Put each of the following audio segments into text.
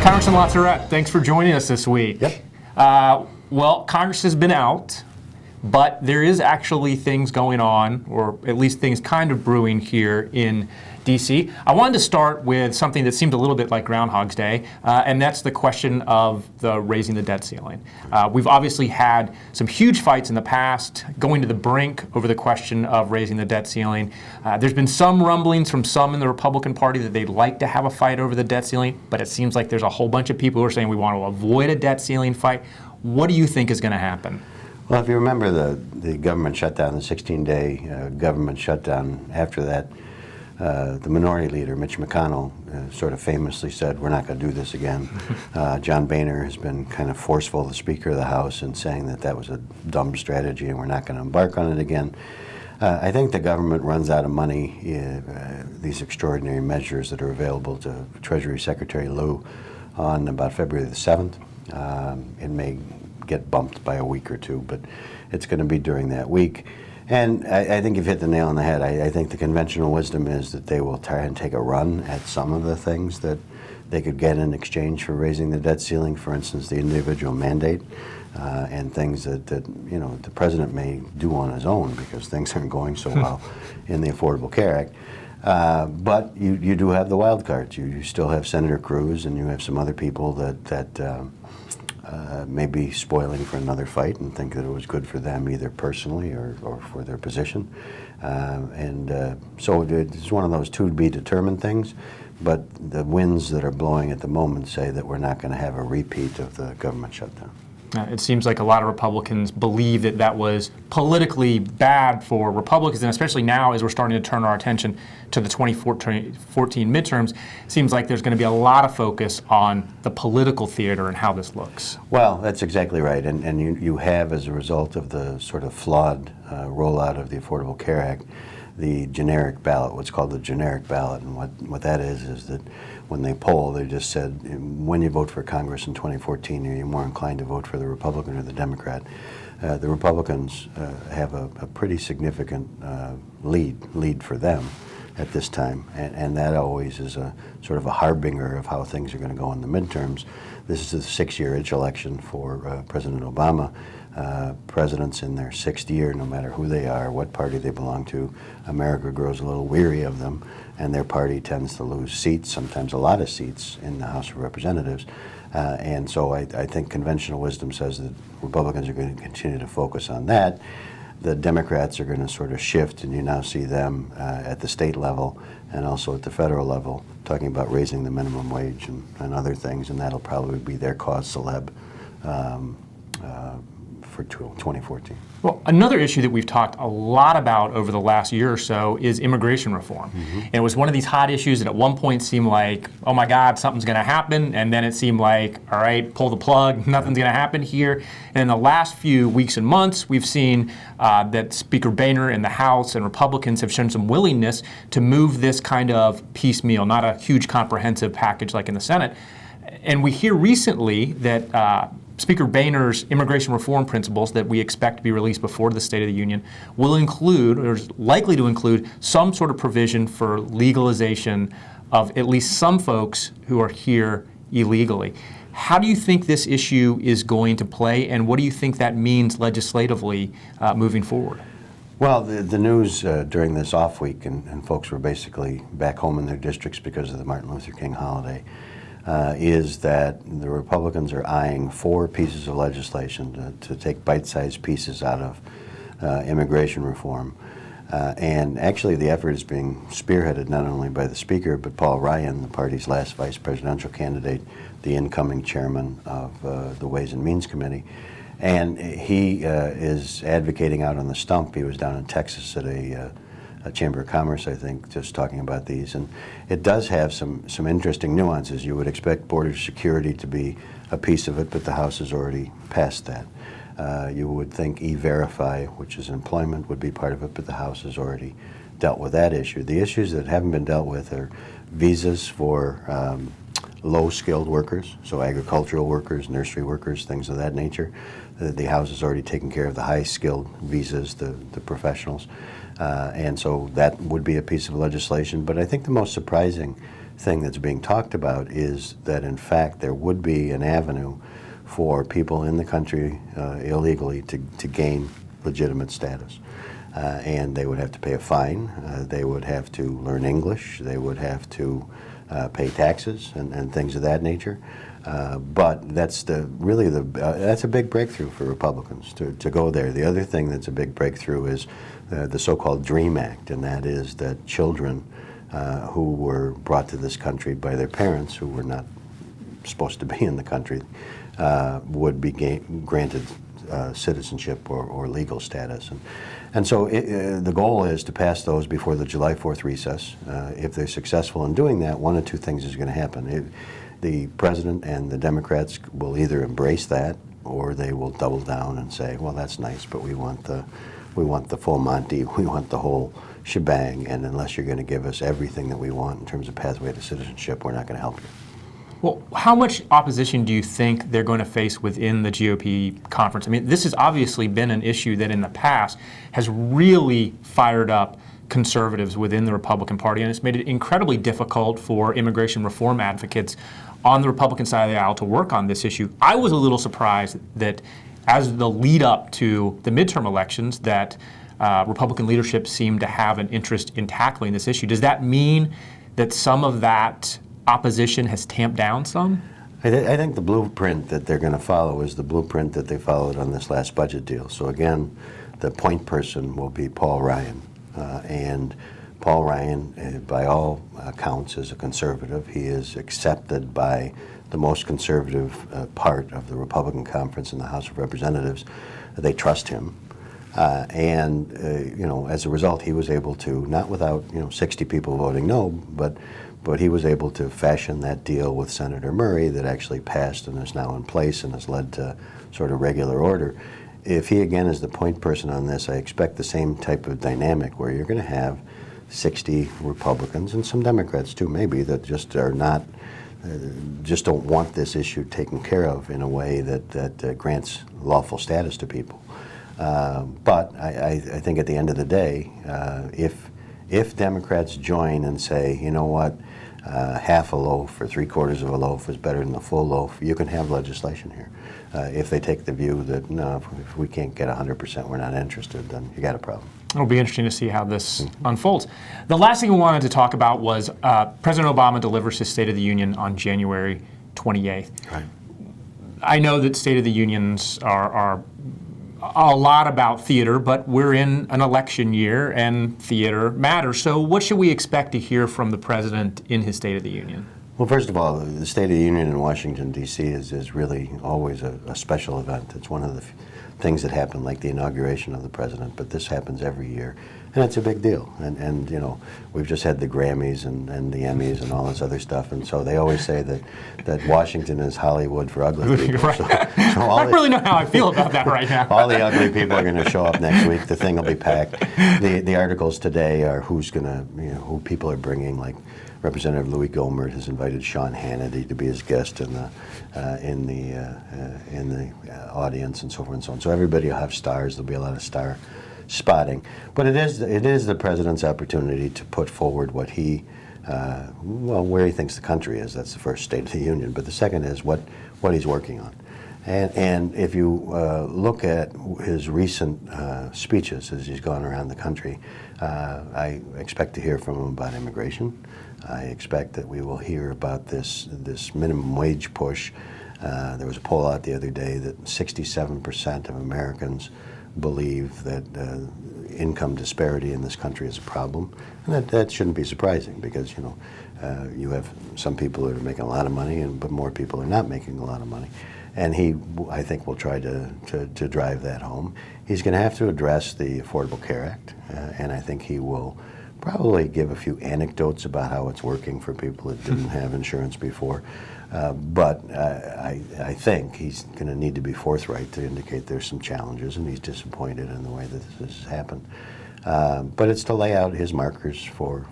Congressman Lazarette, thanks for joining us this week. Yep. Well, Congress has been out, but there is actually things going on, or at least things kind of brewing here in D.C. I wanted to start with something that seemed a little bit like Groundhog's Day, and that's the question of the raising the debt ceiling. We've obviously had some huge fights in the past, going to the brink over the question of raising the debt ceiling. There's been some rumblings from some in the Republican Party that they'd like to have a fight over the debt ceiling, but it seems like there's a whole bunch of people who are saying we want to avoid a debt ceiling fight. What do you think is going to happen? Well, if you remember the government shutdown, the 16-day government shutdown, after that, the minority leader, Mitch McConnell, sort of famously said, we're not going to do this again. John Boehner has been kind of forceful, the Speaker of the House, in saying that that was a dumb strategy and we're not going to embark on it again. I think the government runs out of money, these extraordinary measures that are available to Treasury Secretary Lew on about February the 7th. It may get bumped by a week or two, but it's going to be during that week. And I think you've hit the nail on the head. I think the conventional wisdom is that they will try and take a run at some of the things that they could get in exchange for raising the debt ceiling, for instance, the individual mandate, and things that you know, the president may do on his own because things aren't going so well in the Affordable Care Act. But you do have the wild cards. You still have Senator Cruz, and you have some other people that may be spoiling for another fight and think that it was good for them either personally or for their position. So it's one of those to be determined things, but the winds that are blowing at the moment say that we're not going to have a repeat of the government shutdown. It seems like a lot of Republicans believe that that was politically bad for Republicans, and especially now as we're starting to turn our attention to the 2014 midterms, it seems like there's going to be a lot of focus on the political theater and how this looks. Well, that's exactly right, and you have, as a result of the sort of flawed rollout of the Affordable Care Act, the generic ballot, what's called the generic ballot, and what that is that when they poll, they just said, when you vote for Congress in 2014, are you more inclined to vote for the Republican or the Democrat? The Republicans have a pretty significant lead for them at this time, and that always is a sort of a harbinger of how things are going to go in the midterms. This is the 6-year-ish election for President Obama. Presidents in their 6th year, no matter who they are, what party they belong to, America grows a little weary of them, and their party tends to lose seats, sometimes a lot of seats, in the House of Representatives. And so I think conventional wisdom says that Republicans are going to continue to focus on that. The Democrats are going to sort of shift, and you now see them at the state level and also at the federal level talking about raising the minimum wage and other things, and that'll probably be their cause célèbre for 2014. Well, another issue that we've talked a lot about over the last year or so is immigration reform. Mm-hmm. And it was one of these hot issues that at one point seemed like, oh my God, something's going to happen. And then it seemed like, all right, pull the plug, nothing's going to happen here. And in the last few weeks and months, we've seen that Speaker Boehner in the House and Republicans have shown some willingness to move this kind of piecemeal, not a huge comprehensive package like in the Senate. And we hear recently that Speaker Boehner's immigration reform principles that we expect to be released before the State of the Union will include, or is likely to include, some sort of provision for legalization of at least some folks who are here illegally. How do you think this issue is going to play, and what do you think that means legislatively moving forward? Well, the news during this off week, and folks were basically back home in their districts because of the Martin Luther King holiday, is that the Republicans are eyeing 4 pieces of legislation to take bite-sized pieces out of immigration reform. And actually the effort is being spearheaded not only by the Speaker, but Paul Ryan, the party's last vice presidential candidate, the incoming chairman of the Ways and Means Committee. And he is advocating out on the stump. He was down in Texas at a Chamber of Commerce, I think, just talking about these. And it does have some interesting nuances. You would expect border security to be a piece of it, but the House has already passed that. You would think E-Verify, which is employment, would be part of it, but the House has already dealt with that issue. The issues that haven't been dealt with are visas for low-skilled workers, so agricultural workers, nursery workers, things of that nature. The House has already taken care of the high-skilled visas, the professionals. And so that would be a piece of legislation. But I think the most surprising thing that's being talked about is that, in fact, there would be an avenue for people in the country illegally to gain legitimate status. And they would have to pay a fine, they would have to learn English, they would have to pay taxes and things of that nature. But that's that's a big breakthrough for Republicans to go there. The other thing that's a big breakthrough is the so-called DREAM Act, and that is that children who were brought to this country by their parents who were not supposed to be in the country would be granted citizenship or legal status. And so the goal is to pass those before the July 4th recess. If they're successful in doing that, one of two things is going to happen. The president and the Democrats will either embrace that or they will double down and say, well, that's nice, but we want the full Monty, we want the whole shebang, and unless you're going to give us everything that we want in terms of pathway to citizenship, we're not going to help you. Well, how much opposition do you think they're going to face within the GOP conference? I mean, this has obviously been an issue that in the past has really fired up conservatives within the Republican Party, and it's made it incredibly difficult for immigration reform advocates on the Republican side of the aisle to work on this issue. I was a little surprised that as the lead up to the midterm elections that Republican leadership seemed to have an interest in tackling this issue. Does that mean that some of that opposition has tamped down some? I think the blueprint that they're going to follow is the blueprint that they followed on this last budget deal. So again, the point person will be Paul Ryan. And Paul Ryan, by all accounts, is a conservative. He is accepted by the most conservative part of the Republican conference in the House of Representatives. They trust him. As a result, he was able to, not without 60 people voting no, but he was able to fashion that deal with Senator Murray that actually passed and is now in place and has led to sort of regular order. If he again is the point person on this, I expect the same type of dynamic where you're going to have 60 Republicans and some Democrats too, maybe, that just are not, just don't want this issue taken care of in a way that grants lawful status to people. But I think at the end of the day, if Democrats join and say, you know what, half a loaf or 3/4 of a loaf is better than the full loaf, you can have legislation here. If they take the view that, no, if we can't get 100%, we're not interested, then you got a problem. It'll be interesting to see how this unfolds. The last thing we wanted to talk about was President Obama delivers his State of the Union on January 28th. Right. I know that State of the Unions are a lot about theater, but we're in an election year and theater matters. So what should we expect to hear from the President in his State of the Union? Well, first of all, the State of the Union in Washington, D.C. is really always a special event. It's one of the things that happen, like the inauguration of the President, but this happens every year, and it's a big deal. And we've just had the Grammys and the Emmys and all this other stuff, and so they always say that Washington is Hollywood for ugly people. Right. So I don't really know how I feel about that right now. All the ugly people are going to show up next week. The thing will be packed. The articles today are who people are bringing, like Representative Louis Gohmert has invited Sean Hannity to be his guest in the audience, and so forth and so on. So everybody will have stars. There'll be a lot of star spotting. But it is the president's opportunity to put forward what where he thinks the country is. That's the first State of the Union. But the second is what he's working on. And if you look at his recent speeches as he's gone around the country, I expect to hear from him about immigration. I expect that we will hear about this minimum wage push. There was a poll out the other day that 67% of Americans believe that income disparity in this country is a problem, and that shouldn't be surprising because you have some people that are making a lot of money, but more people are not making a lot of money. And I think, will try to drive that home. He's going to have to address the Affordable Care Act, and I think he will probably give a few anecdotes about how it's working for people that didn't have insurance before. But I think he's going to need to be forthright to indicate there's some challenges, and he's disappointed in the way that this has happened. But it's to lay out his markers for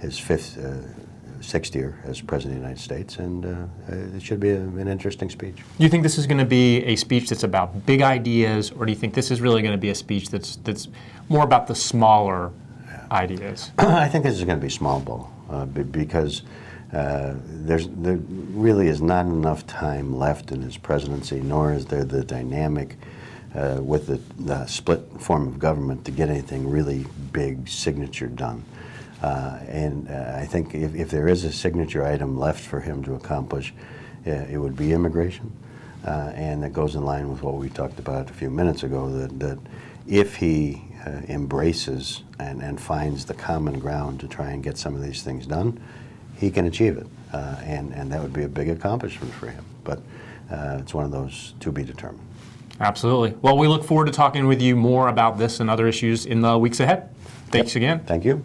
his fifth sixth year as President of the United States, and it should be an interesting speech. Do you think this is going to be a speech that's about big ideas, or do you think this is really going to be a speech that's more about the smaller ideas? I think this is going to be small ball because there really is not enough time left in his presidency, nor is there the dynamic with the split form of government to get anything really big signature done. And I think if there is a signature item left for him to accomplish, it would be immigration. And that goes in line with what we talked about a few minutes ago, that if he embraces and finds the common ground to try and get some of these things done, he can achieve it. And that would be a big accomplishment for him. But it's one of those to be determined. Absolutely. Well, we look forward to talking with you more about this and other issues in the weeks ahead. Thanks again. Thank you.